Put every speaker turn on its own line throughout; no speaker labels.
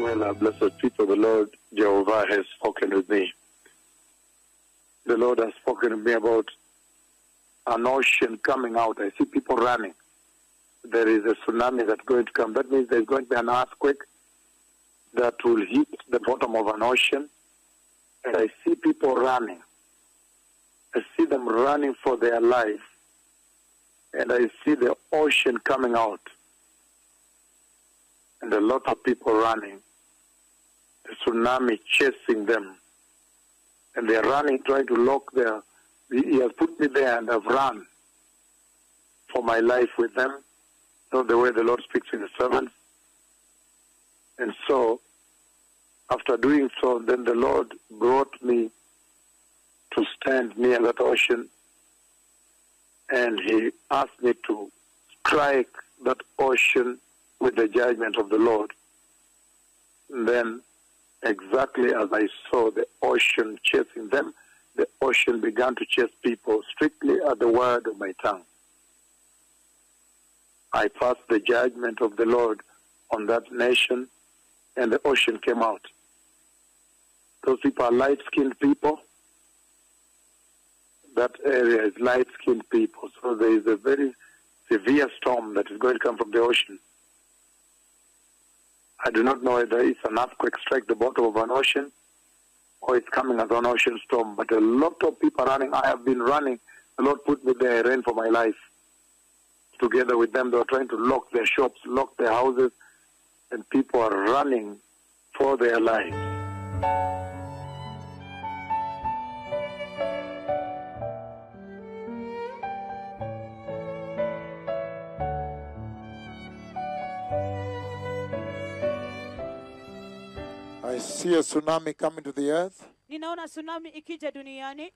Well, blessed people, the Lord Jehovah has spoken with me. The Lord has spoken to me about an ocean coming out. I see people running. There is a tsunami that's going to come. That means there's going to be an earthquake that will hit the bottom of an ocean. And I see people running. I see them running for their life. And I see the ocean coming out. And a lot of people running. The tsunami chasing them. And they're running, trying to lock their... He has put me there and I've run for my life with them. Not the way the Lord speaks in His servants. And so, after doing so, then the Lord brought me to stand near that ocean. And He asked me to strike that ocean with the judgment of the Lord. And then, exactly as I saw the ocean chasing them, the ocean began to chase people strictly at the word of my tongue. I passed the judgment of the Lord on that nation, and the ocean came out. Those people are light-skinned people. That area is light-skinned people. So there is a very severe storm that is going to come from the ocean. I do not know whether it's an earthquake strike the bottom of an ocean or it's coming as an ocean storm. But a lot of people are running. I have been running. The Lord put me there. I ran for my life. Together with them, they were trying to lock their shops, lock their houses, and people are running for their lives.
I see a tsunami coming to the earth.
Ninaona tsunami ikija duniani.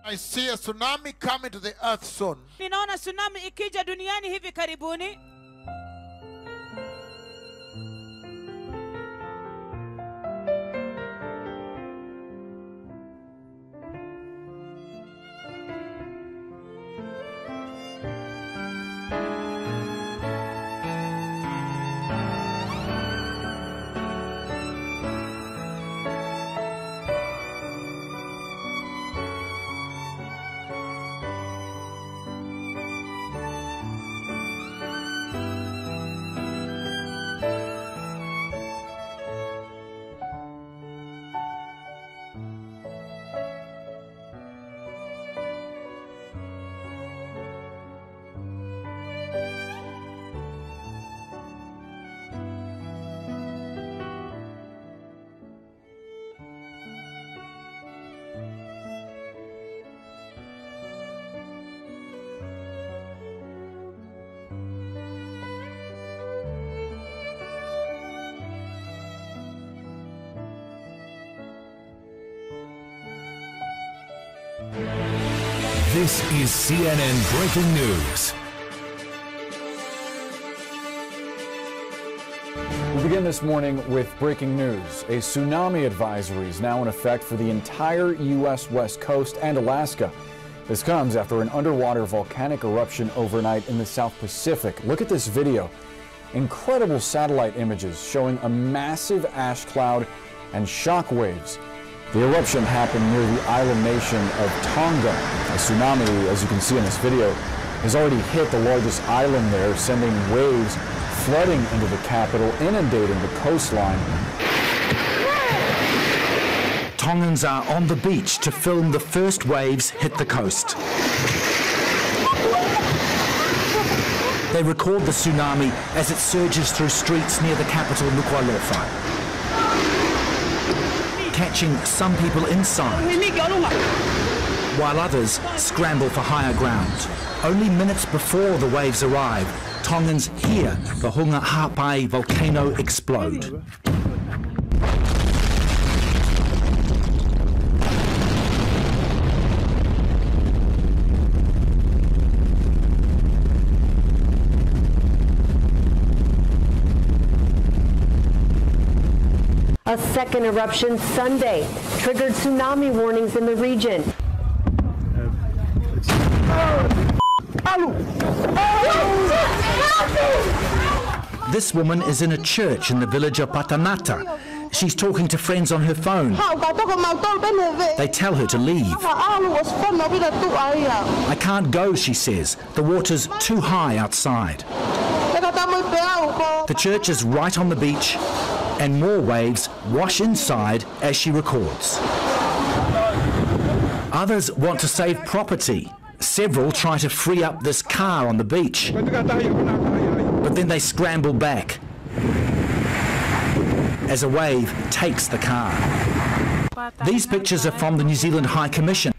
I see a tsunami coming to the earth soon.
Ninaona tsunami ikija duniani hivi karibuni.
This is CNN Breaking News.
We begin this morning with breaking news. A tsunami advisory is now in effect for the entire U.S. West Coast and Alaska. This comes after an underwater volcanic eruption overnight in the South Pacific. Look at this video. Incredible satellite images showing a massive ash cloud and shock waves. The eruption happened near the island nation of Tonga. A tsunami, as you can see in this video, has already hit the largest island there, sending waves flooding into the capital, inundating the coastline.
Tongans are on the beach to film the first waves hit the coast. They record the tsunami as it surges through streets near the capital, Nuku'alofa, catching some people inside, while others scramble for higher ground. Only minutes before the waves arrive, Tongans hear the Hunga Ha'apai volcano explode.
A second eruption Sunday triggered tsunami warnings in the region.
This woman is in a church in the village of Patanata. She's talking to friends on her phone. They tell her to leave. I can't go, she says. The water's too high outside. The church is right on the beach, and more waves wash inside as she records. Others want to save property. Several try to free up this car on the beach, but then they scramble back as a wave takes the car. These pictures are from the New Zealand High Commission.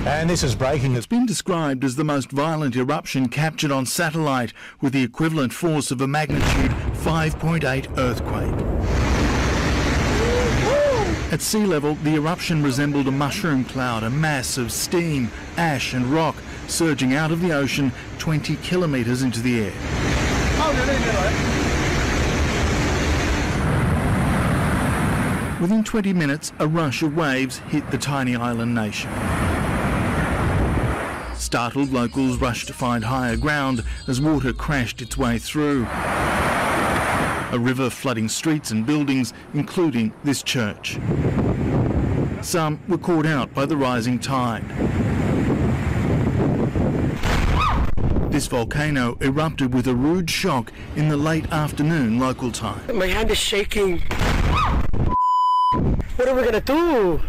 And this is breaking. It's been described as the most violent eruption captured on satellite, with the equivalent force of a magnitude 5.8 earthquake. At sea level, the eruption resembled a mushroom cloud, a mass of steam, ash and rock surging out of the ocean 20 kilometres into the air. Within 20 minutes, a rush of waves hit the tiny island nation. Startled locals rushed to find higher ground as water crashed its way through. A river flooding streets and buildings, including this church. Some were caught out by the rising tide. This volcano erupted with a rude shock in the late afternoon local time.
My hand is shaking. What are we going to do?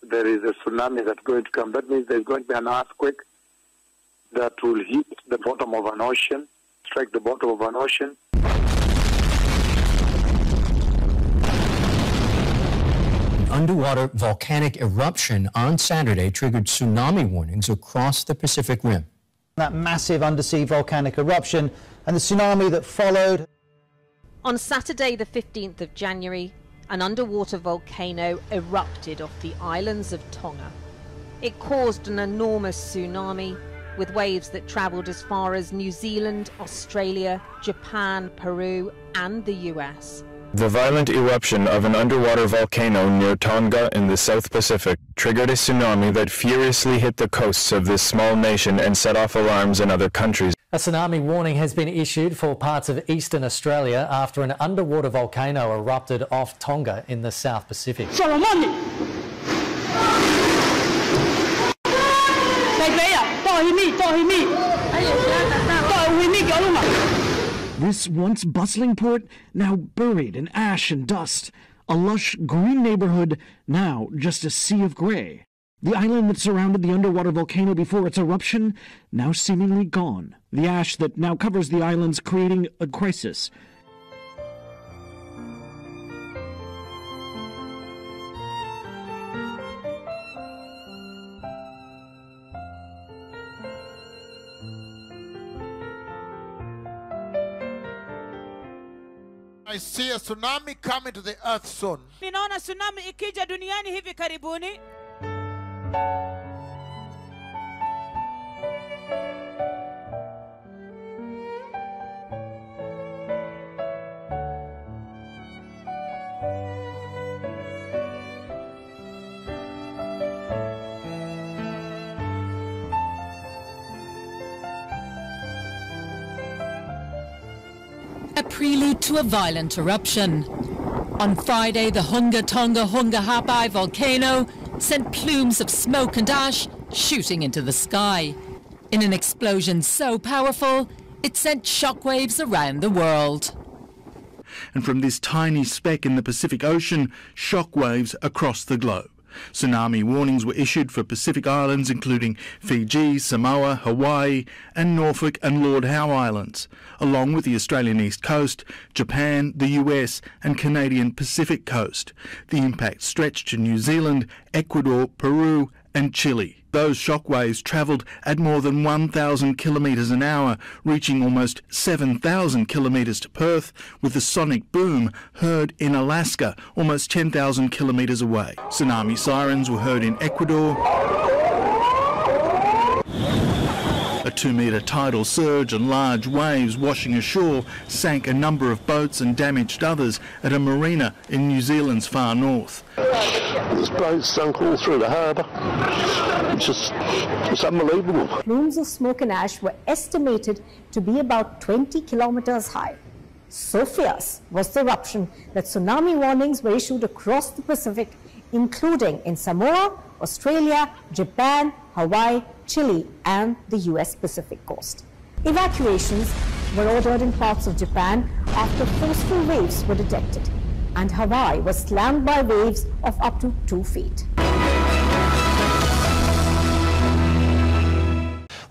There is a tsunami that's going to come. That means there's going to be an earthquake that will hit the bottom of an ocean, strike the bottom of an ocean.
An underwater volcanic eruption on Saturday triggered tsunami warnings across the Pacific Rim.
That massive undersea volcanic eruption and the tsunami that followed.
On Saturday, the 15th of January, an underwater volcano erupted off the islands of Tonga. It caused an enormous tsunami, with waves that travelled as far as New Zealand, Australia, Japan, Peru and the US.
The violent eruption of an underwater volcano near Tonga in the South Pacific triggered a tsunami that furiously hit the coasts of this small nation and set off alarms in other countries.
A tsunami warning has been issued for parts of eastern Australia after an underwater volcano erupted off Tonga in the South Pacific.
This once bustling port, now buried in ash and dust. A lush green neighborhood, now just a sea of grey. The island that surrounded the underwater volcano before its eruption, now seemingly gone. The ash that now covers the islands, creating a crisis.
I see a tsunami coming to the earth soon.
Ninaona tsunami ikija duniani hivi karibuni.
A prelude to a violent eruption. On Friday, the Hunga Tonga Hunga Hapai volcano sent plumes of smoke and ash shooting into the sky. In an explosion so powerful, it sent shockwaves around the world.
And from this tiny speck in the Pacific Ocean, shockwaves across the globe. Tsunami warnings were issued for Pacific islands including Fiji, Samoa, Hawaii and Norfolk and Lord Howe Islands, along with the Australian East Coast, Japan, the US and Canadian Pacific Coast. The impact stretched to New Zealand, Ecuador, Peru and Chile. Those shockwaves travelled at more than 1,000 kilometres an hour, reaching almost 7,000 kilometres to Perth, with the sonic boom heard in Alaska, almost 10,000 kilometres away. Tsunami sirens were heard in Ecuador. A 2-metre tidal surge and large waves washing ashore sank a number of boats and damaged others at a marina in New Zealand's far north.
This boat sunk all through the harbour. It's unbelievable.
Plumes of smoke and ash were estimated to be about 20 kilometres high. So fierce was the eruption that tsunami warnings were issued across the Pacific, including in Samoa, Australia, Japan, Hawaii, Chile, and the US Pacific coast. Evacuations were ordered in parts of Japan after forceful waves were detected, and Hawaii was slammed by waves of up to 2 feet.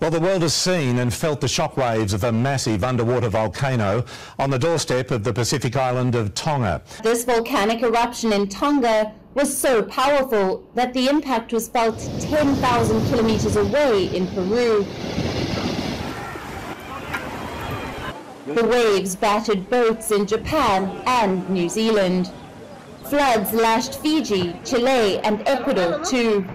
Well, the world has seen and felt the shockwaves of a massive underwater volcano on the doorstep of the Pacific island of Tonga.
This volcanic eruption in Tonga was so powerful that the impact was felt 10,000 kilometers away in Peru. The waves battered boats in Japan and New Zealand. Floods lashed Fiji, Chile, and Ecuador too.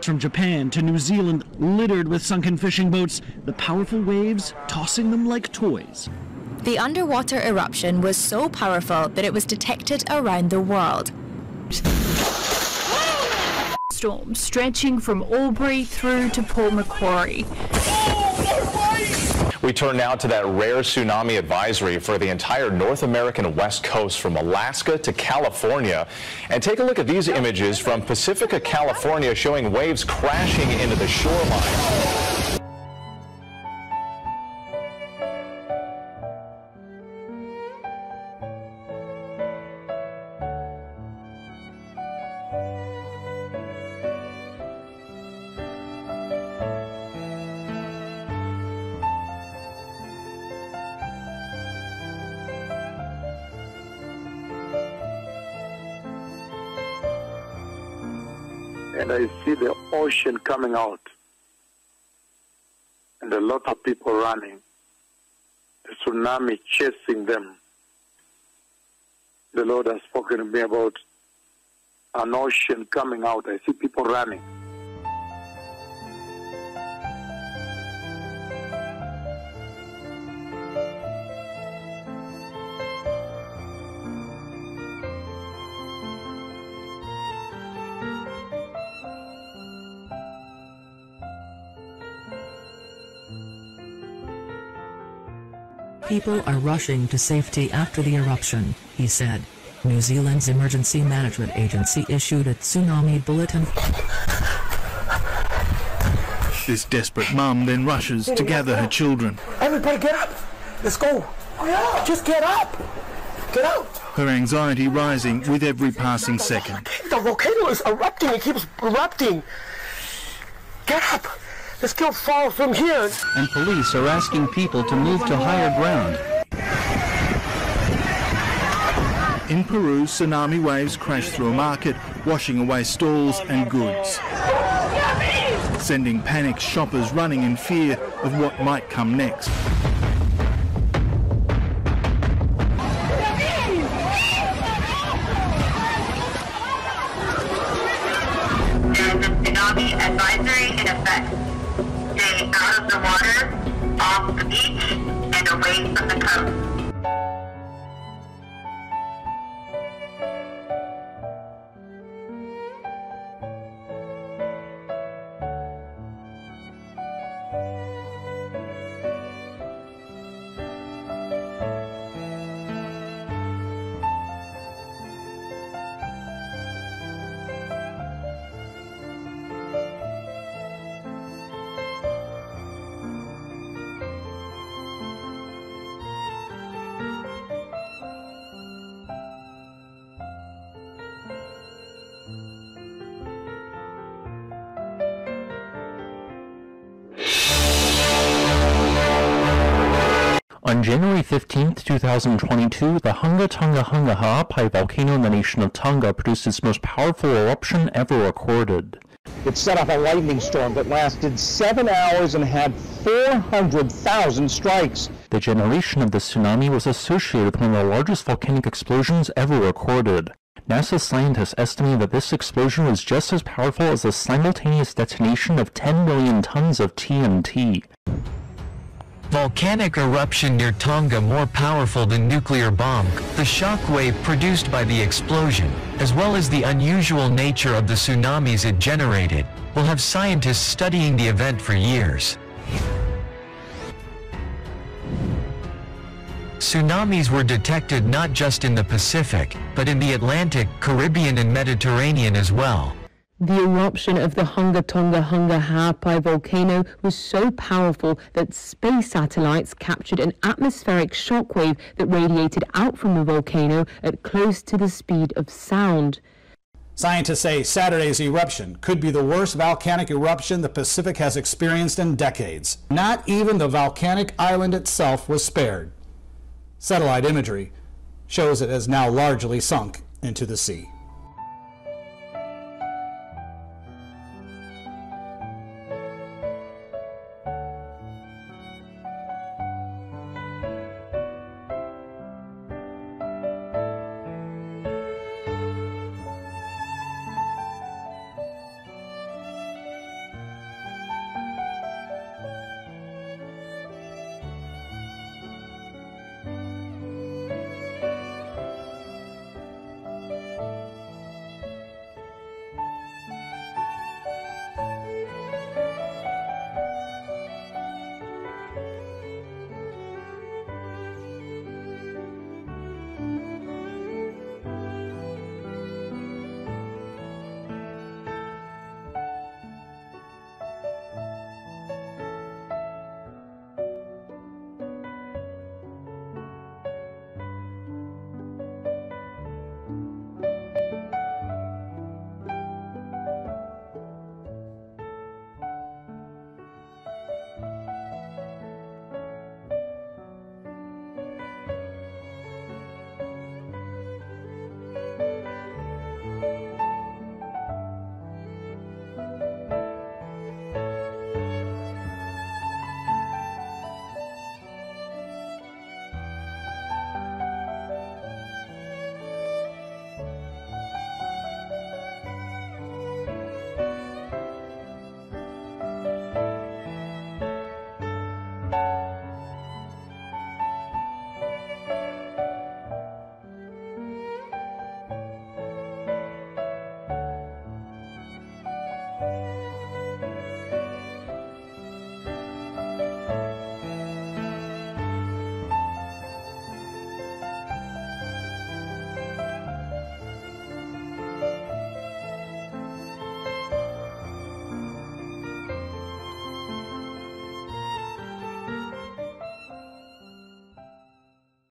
From Japan to New Zealand, littered with sunken fishing boats, the powerful waves tossing them like toys.
The underwater eruption was so powerful that it was detected around the world.
Storm stretching from Albury through to Port Macquarie.
We turn now to that rare tsunami advisory for the entire North American West Coast from Alaska to California. And take a look at these images from Pacifica, California, showing waves crashing into the shoreline.
And I see the ocean coming out and a lot of people running, the tsunami chasing them. The Lord has spoken to me about an ocean coming out. I see people running.
People are rushing to safety after the eruption, he said. New Zealand's Emergency Management Agency issued a tsunami bulletin.
This desperate mum then rushes to gather her children.
Everybody get up! Let's go! Just get up! Get out!
Her anxiety rising with every passing second.
The volcano is erupting, it keeps erupting! Get up! Let's go fall from here!
And police are asking people to move to higher ground.
In Peru, tsunami waves crashed through a market, washing away stalls and goods, sending panicked shoppers running in fear of what might come next.
There's a tsunami advisory in effect. Stay out of the water, off the beach, and away from the coast.
On January 15, 2022, the Hunga Tonga Hunga Ha'apai volcano in the nation of Tonga produced its most powerful eruption ever recorded.
It set off a lightning storm that lasted 7 hours and had 400,000 strikes.
The generation of the tsunami was associated with one of the largest volcanic explosions ever recorded. NASA scientists estimate that this explosion was just as powerful as the simultaneous detonation of 10 million tons of TNT.
Volcanic eruption near Tonga more powerful than nuclear bomb. The shock wave produced by the explosion, as well as the unusual nature of the tsunamis it generated, will have scientists studying the event for years. Tsunamis were detected not just in the Pacific, but in the Atlantic, Caribbean and Mediterranean as well.
The eruption of the Tonga volcano was so powerful that space satellites captured an atmospheric shockwave that radiated out from the volcano at close to the speed of sound.
Scientists say Saturday's eruption could be the worst volcanic eruption the Pacific has experienced in decades. Not even the volcanic island itself was spared. Satellite imagery shows it has now largely sunk into the sea.